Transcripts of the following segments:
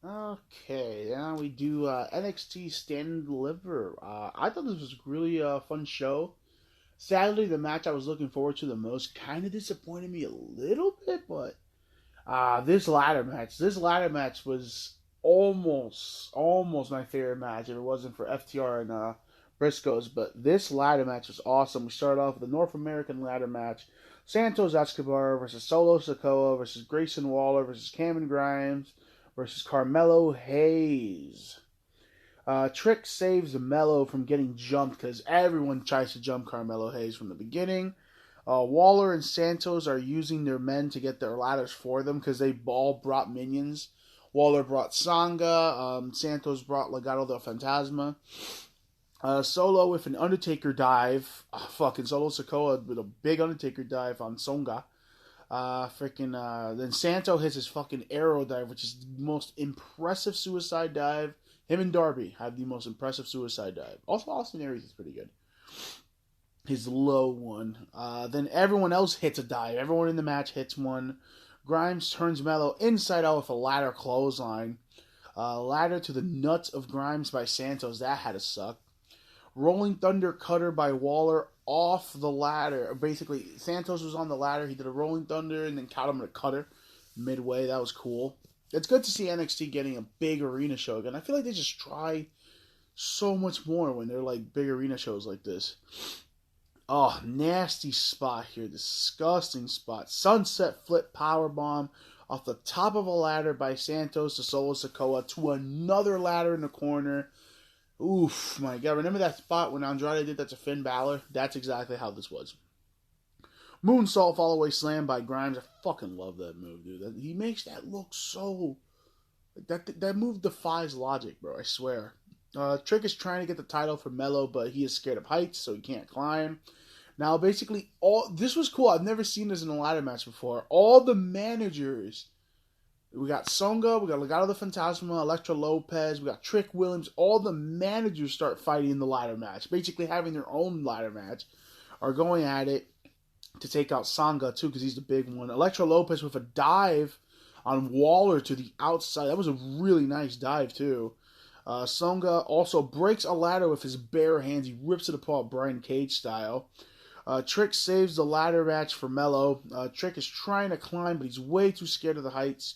Okay, now we do NXT Stand and Deliver. I thought this was really a fun show. Sadly, the match I was looking forward to the most kind of disappointed me a little bit, but this ladder match was almost my favorite match if it wasn't for FTR and Briscoes. But this ladder match was awesome. We started off with the North American ladder match: Santos Escobar versus Solo Sikoa versus Grayson Waller versus Cameron Grimes versus Carmelo Hayes. Trick saves Mello from getting jumped because everyone tries to jump Carmelo Hayes from the beginning. Waller and Santos are using their men to get their ladders for them because they all brought minions. Waller brought Sanga. Santos brought Legado del Fantasma. Solo with an Undertaker dive. Fucking Solo Sikoa with a big Undertaker dive on Songa. Then Santo hits his fucking arrow dive, which is the most impressive suicide dive. Him and Darby have the most impressive suicide dive. Also, Austin Aries is pretty good. His low one. Then everyone else hits a dive. Everyone in the match hits one. Grimes turns Mello inside out with a ladder clothesline. Ladder to the nuts of Grimes by Santos. That had to suck. Rolling Thunder cutter by Waller off the ladder. Basically, Santos was on the ladder. He did a Rolling Thunder and then caught him with a cutter midway. That was cool. It's good to see NXT getting a big arena show again. I feel like they just try so much more when they're like big arena shows like this. Oh, nasty spot here. Disgusting spot. Sunset flip powerbomb off the top of a ladder by Santos to Solo Sikoa to another ladder in the corner. Oof, my God. Remember that spot when Andrade did that to Finn Balor? That's exactly how this was. Moonsault fallaway slam by Grimes. I fucking love that move, dude. He makes that look so... That move defies logic, bro. I swear. Trick is trying to get the title for Mello, but he is scared of heights, so he can't climb. Now, basically, this was cool. I've never seen this in a ladder match before. All the managers... We got Songa, we got Legado del Fantasma, Elektra Lopez, we got Trick Williams. All the managers start fighting in the ladder match. Basically having their own ladder match. Are going at it to take out Sanga, too, because he's the big one. Elektra Lopez with a dive on Waller to the outside. That was a really nice dive, too. Songa also breaks a ladder with his bare hands. He rips it apart Brian Cage style. Trick saves the ladder match for Mello. Trick is trying to climb, but he's way too scared of the heights.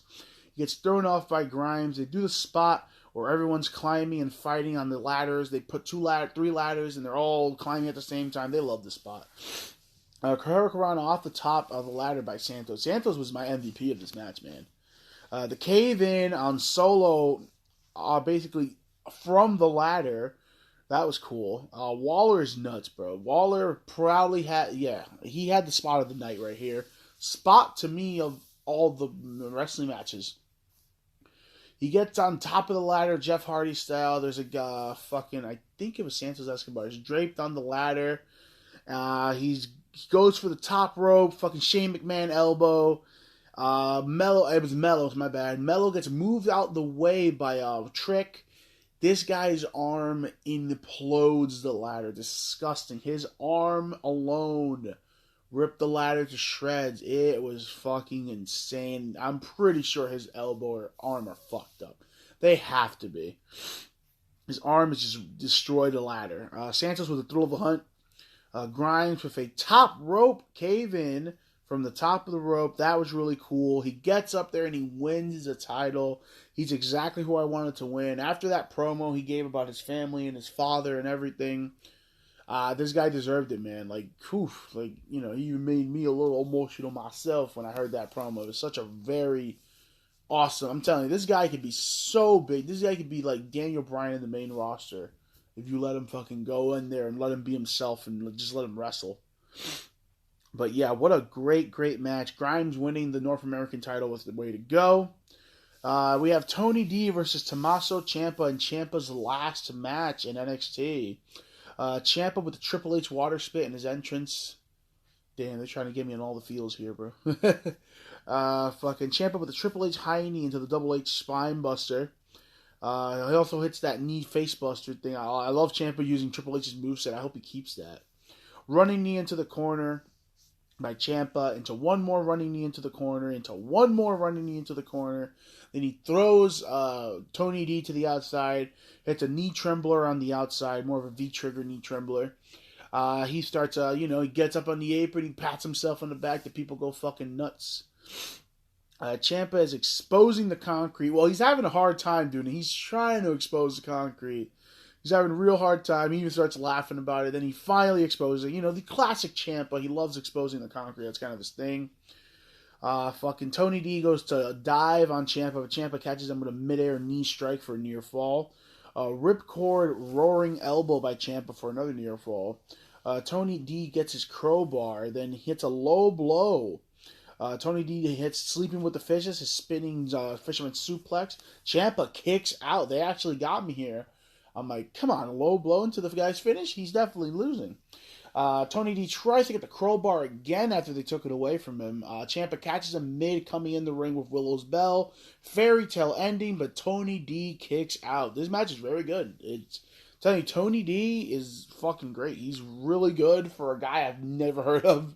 He gets thrown off by Grimes. They do the spot where everyone's climbing and fighting on the ladders. They put three ladders, and they're all climbing at the same time. They love the spot. Hurricane off the top of the ladder by Santos. Santos was my MVP of this match, man. The cave in on Solo, basically from the ladder. That was cool. Waller is nuts, bro. Waller proudly he had the spot of the night right here. Spot to me of all the wrestling matches. He gets on top of the ladder, Jeff Hardy style. There's a I think it was Santos Escobar. He's draped on the ladder. He goes for the top rope, fucking Shane McMahon elbow. It was Mello, my bad. Mello gets moved out the way by Trick. This guy's arm implodes the ladder. Disgusting. His arm alone ripped the ladder to shreds. It was fucking insane. I'm pretty sure his elbow or arm are fucked up. They have to be. His arm has just destroyed the ladder. Santos with a thrill of the hunt. Grimes with a top rope cave-in from the top of the rope. That was really cool. He gets up there and he wins the title. He's exactly who I wanted to win. After that promo he gave about his family and his father and everything, this guy deserved it, man. Like, he even made me a little emotional myself when I heard that promo. It was such a very awesome. I'm telling you, this guy could be so big. This guy could be like Daniel Bryan in the main roster if you let him fucking go in there and let him be himself and just let him wrestle. But yeah, what a great, great match. Grimes winning the North American title was the way to go. We have Tony D versus Tommaso Ciampa in Ciampa's last match in NXT. Ciampa with the Triple H water spit in his entrance. Damn, they're trying to get me in all the feels here, bro. Ciampa with the Triple H high knee into the Double H spine buster. He also hits that knee face buster thing. I love Ciampa using Triple H's moveset. I hope he keeps that. Running knee into the corner. by Ciampa into one more running knee into the corner, into one more running knee into the corner. Then he throws Tony D to the outside, hits a knee trembler on the outside, more of a V-trigger knee trembler. He starts, he gets up on the apron, he pats himself on the back, the people go fucking nuts. Ciampa is exposing the concrete. Well, he's having a hard time doing it. He's trying to expose the concrete. He's having a real hard time. He even starts laughing about it. Then he finally exposes it. The classic Ciampa. He loves exposing the concrete. That's kind of his thing. Fucking Tony D goes to dive on Ciampa, but Ciampa catches him with a midair knee strike for a near fall. Ripcord roaring elbow by Ciampa for another near fall. Tony D gets his crowbar, then hits a low blow. Tony D hits sleeping with the fishes, his spinning fisherman suplex. Ciampa kicks out. They actually got me here. I'm like, come on, low blow into the guy's finish? He's definitely losing. Tony D tries to get the crowbar again after they took it away from him. Ciampa catches him mid, coming in the ring with Willow's Bell. Fairy tale ending, but Tony D kicks out. This match is very good. It's telling you, Tony D is fucking great. He's really good for a guy I've never heard of.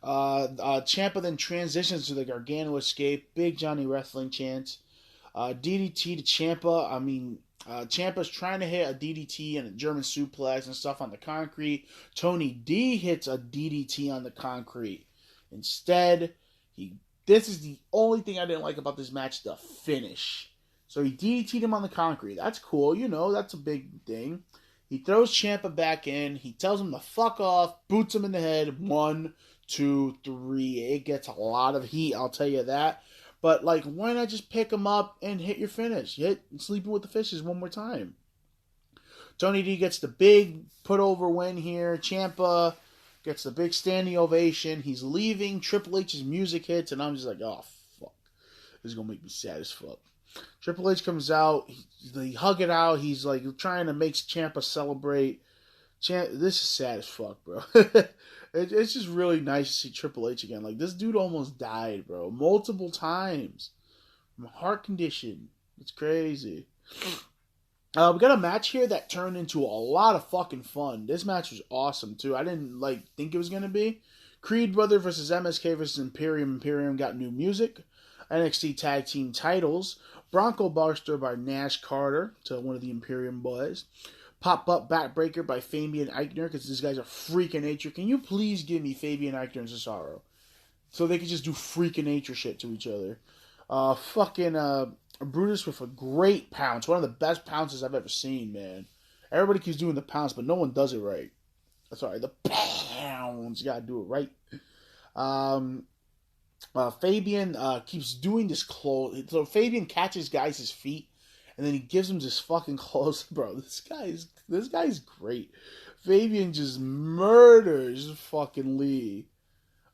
Ciampa then transitions to the Gargano escape. Big Johnny Wrestling chant. DDT to Ciampa. Ciampa's trying to hit a DDT and a German suplex and stuff on the concrete. Tony D hits a DDT on the concrete. Instead, this is the only thing I didn't like about this match, the finish. So he DDT'd him on the concrete. That's cool, that's a big thing. He throws Ciampa back in. He tells him to fuck off, boots him in the head. 1, 2, 3. It gets a lot of heat, I'll tell you that. But, why not just pick him up and hit your finish? Hit Sleeping with the Fishes one more time. Tony D gets the big put-over win here. Ciampa gets the big standing ovation. He's leaving. Triple H's music hits, and I'm just like, oh, fuck. This is going to make me sad as fuck. Triple H comes out. They hug it out. He's, trying to make Ciampa celebrate. This is sad as fuck, bro. It's just really nice to see Triple H again. This dude almost died, bro. Multiple times. From a heart condition. It's crazy. We got a match here that turned into a lot of fucking fun. This match was awesome, too. I didn't, think it was going to be. Creed Brother versus MSK versus Imperium. Imperium got new music. NXT Tag Team titles. Bronco Buster by Nash Carter to one of the Imperium boys. Pop-up backbreaker by Fabian Eichner, because this guy's a freak of nature. Can you please give me Fabian Eichner and Cesaro? So they can just do freak of nature shit to each other. Brutus with a great pounce. One of the best pounces I've ever seen, man. Everybody keeps doing the pounce, but no one does it right. Sorry, the pounce. You gotta do it right. Fabian keeps doing this close. So Fabian catches guys' feet. And then he gives him this fucking close, bro. This guy's great. Fabian just murders fucking Lee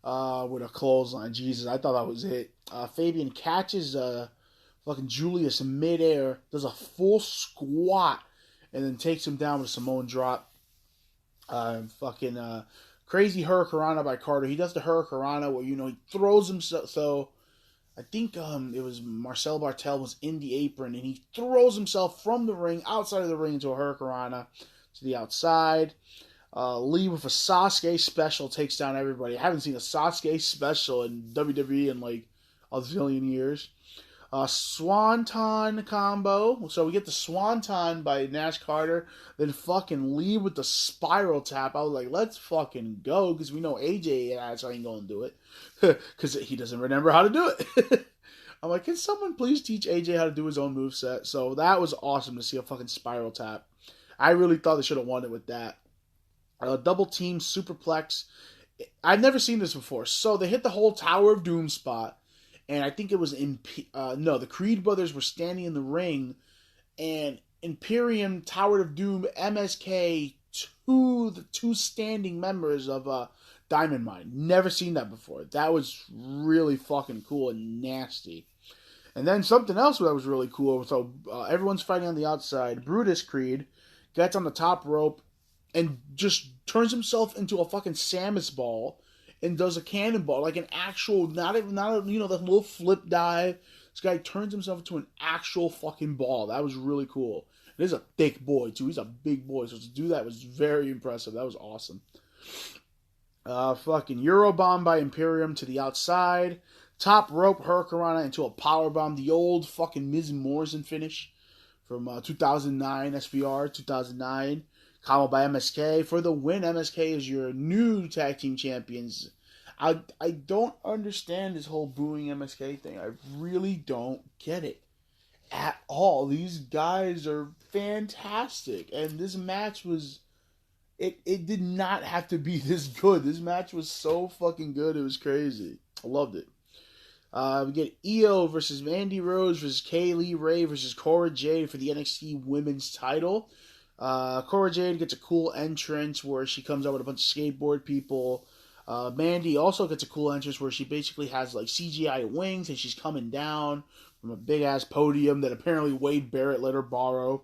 with a clothesline. Jesus, I thought that was it. Fabian catches fucking Julius in midair, does a full squat, and then takes him down with a Samoan drop. Crazy Hurricanrana by Carter. He does the Hurricanrana where he throws himself. So I think it was Marcel Bartel was in the apron, and he throws himself from the ring, outside of the ring, into a Hurricanrana to the outside. Lee with a Sasuke special takes down everybody. I haven't seen a Sasuke special in WWE in a zillion years. Swanton Combo. So we get the Swanton by Nash Carter. Then fucking Lee with the spiral tap. I was like, let's fucking go. Because we know AJ ain't going to do it. Because he doesn't remember how to do it. I'm like, can someone please teach AJ how to do his own moveset? So that was awesome to see a fucking spiral tap. I really thought they should have won it with that. Double team superplex. I've never seen this before. So they hit the whole Tower of Doom spot. And I think it was the Creed brothers were standing in the ring, and Imperium, Tower of Doom, MSK, the two standing members of Diamond Mine. Never seen that before. That was really fucking cool and nasty. And then something else that was really cool. So everyone's fighting on the outside. Brutus Creed gets on the top rope and just turns himself into a fucking Samus ball. And does a cannonball, like an actual, not the little flip dive. This guy turns himself into an actual fucking ball. That was really cool. And he's a thick boy, too. He's a big boy. So to do that was very impressive. That was awesome. Fucking Eurobomb by Imperium to the outside. Top rope Hurricanrana into a powerbomb. The old fucking Miz Morrison finish from 2009, SVR 2009. Combo by MSK. For the win, MSK is your new tag team champions. I don't understand this whole booing MSK thing. I really don't get it at all. These guys are fantastic. And this match was... It did not have to be this good. This match was so fucking good. It was crazy. I loved it. We get Io versus Mandy Rose versus Kaylee Ray versus Cora Jade for the NXT Women's title. Cora Jade gets a cool entrance where she comes out with a bunch of skateboard people. Mandy also gets a cool entrance where she basically has like CGI wings and she's coming down from a big ass podium that apparently Wade Barrett let her borrow.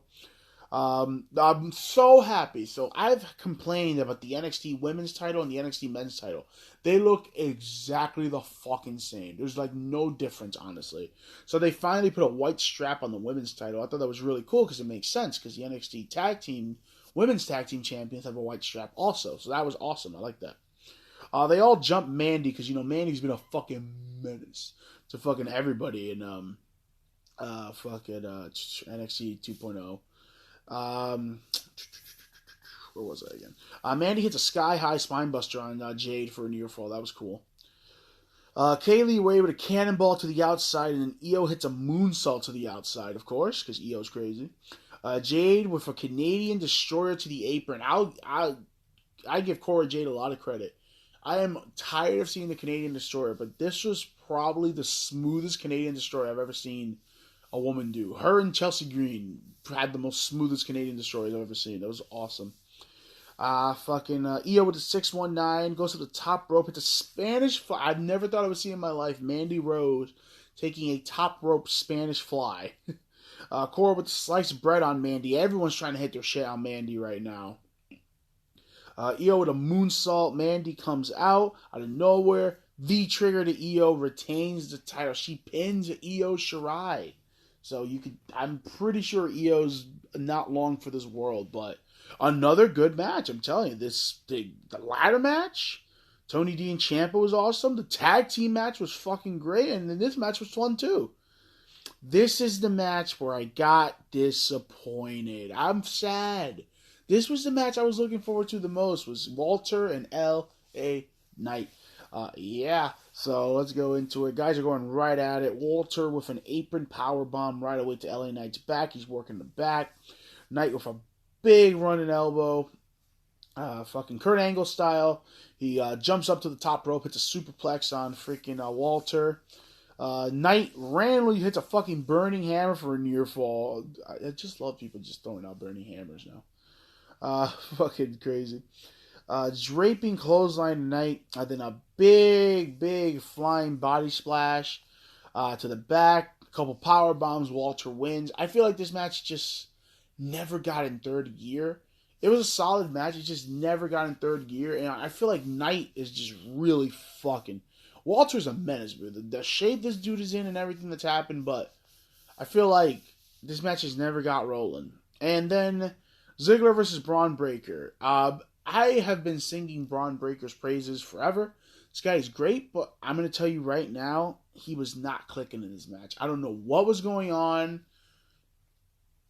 I'm so happy. So I've complained about the NXT Women's title and the NXT Men's title. They look exactly the fucking same. There's like no difference, honestly. So they finally put a white strap on the Women's title. I thought that was really cool because it makes sense because the NXT Women's Tag Team Champions have a white strap also. So that was awesome. I like that. They all jumped Mandy because, you know, Mandy's been a fucking menace to fucking everybody in NXT 2.0. Where was I again? Mandy hits a sky-high spinebuster on Jade for a near fall. That was cool. Kaylee Ray with a cannonball to the outside, and then Io hits a moonsault to the outside, of course, because Io's crazy. Jade with a Canadian Destroyer to the apron. I give Cora Jade a lot of credit. I am tired of seeing the Canadian Destroyer, but this was probably the smoothest Canadian Destroyer I've ever seen a woman do. Her and Chelsea Green had the most smoothest Canadian Destroyers I've ever seen. That was awesome. Io with a 619 goes to the top rope. It's a Spanish fly. I've never thought I would see in my life Mandy Rose taking a top rope Spanish fly. Cora with sliced bread on Mandy. Everyone's trying to hit their shit on Mandy right now. Io with a moonsault. Mandy comes out of nowhere. V-trigger to Io, retains the title. She pins Io Shirai. So I'm pretty sure Io's not long for this world, but another good match. I'm telling you, the ladder match, Tony D and Ciampa was awesome. The tag team match was fucking great, and then this match was fun too. This is the match where I got disappointed. I'm sad. This was the match I was looking forward to the most, was Walter and L.A. Knight. So let's go into it. Guys are going right at it. Walter with an apron powerbomb right away to LA Knight's back. He's working the back. Knight with a big running elbow. Fucking Kurt Angle style. He jumps up to the top rope, hits a superplex on freaking Walter. Knight randomly hits a fucking burning hammer for a near fall. I just love people just throwing out burning hammers now. Fucking crazy. Draping clothesline Knight, then a big flying body splash to the back. A couple power bombs. Walter wins. I feel like this match just never got in third gear. It was a solid match. It just never got in third gear, and I feel like Knight is just really fucking. Walter's a menace, bro. The shape this dude is in and everything that's happened, but I feel like this match has never got rolling. And then Ziggler versus Braun Breaker. I have been singing Braun Breaker's praises forever. This guy is great, but I'm going to tell you right now, he was not clicking in this match. I don't know what was going on,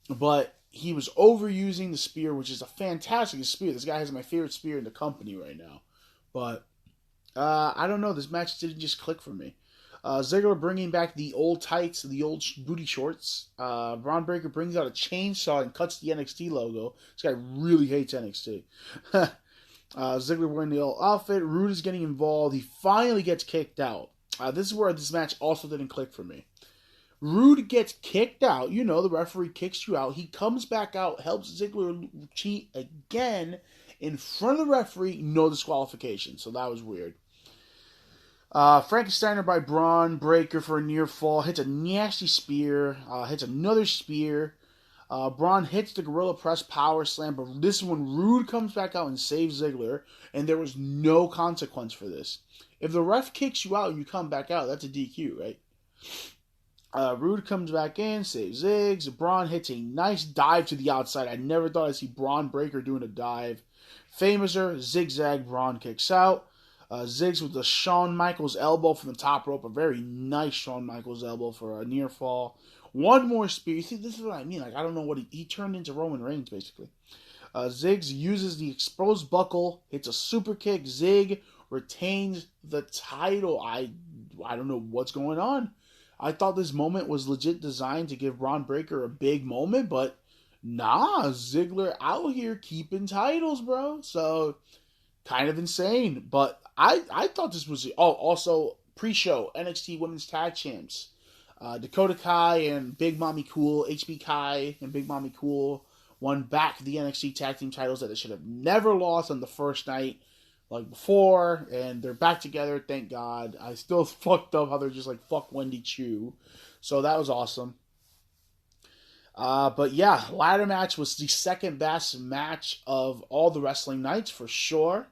but he was overusing the spear, which is a fantastic spear. This guy has my favorite spear in the company right now. But I don't know. This match didn't just click for me. Ziggler bringing back the old tights, the old booty shorts. Braun Breaker brings out a chainsaw and cuts the NXT logo. This guy really hates NXT. Ziggler wearing the old outfit. Rude is getting involved. He finally gets kicked out. This is where this match also didn't click for me. Rude gets kicked out. You know, the referee kicks you out. He comes back out, helps Ziggler cheat again in front of the referee. No disqualification. So that was weird. Frankensteiner by Braun Breaker for a near fall. Hits a nasty spear. Hits another spear. Braun hits the Gorilla Press Power Slam. But this one, Rude comes back out and saves Ziggler. And there was no consequence for this. If the ref kicks you out and you come back out, that's a DQ, right? Rude comes back in, saves Ziggs. Braun hits a nice dive to the outside. I never thought I'd see Braun Breaker doing a dive. Famouser, zigzag, Braun kicks out. Ziggs with the Shawn Michaels elbow from the top rope. A very nice Shawn Michaels elbow for a near fall. One more spear. See, this is what I mean. Like, I don't know what he turned into Roman Reigns, basically. Ziggs uses the exposed buckle, hits a super kick. Zig retains the title. I don't know what's going on. I thought this moment was legit designed to give Braun Breaker a big moment, but nah, Ziggler out here keeping titles, bro. So, kind of insane. But I thought this was... Oh, also, pre-show, NXT Women's Tag Champs. Dakota Kai and Big Mommy Cool, HB Kai and Big Mommy Cool won back the NXT Tag Team titles that they should have never lost on the first night like before, and they're back together, thank God. I still fucked up how they're just like, fuck Wendy Chu. So that was awesome. But yeah, ladder match was the second best match of all the wrestling nights for sure.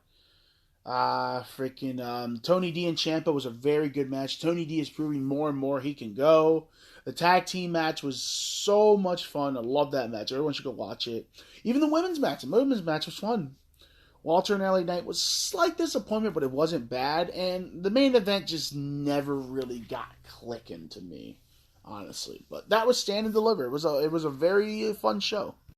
Tony D and Ciampa was a very good match. Tony D is proving more and more he can go. The tag team match was so much fun. I love that match. Everyone should go watch it. Even the women's match. The women's match was fun. Walter and LA Knight was a slight disappointment, but it wasn't bad. And the main event just never really got clicking to me, honestly. But that was Stand and Deliver. It was a very fun show.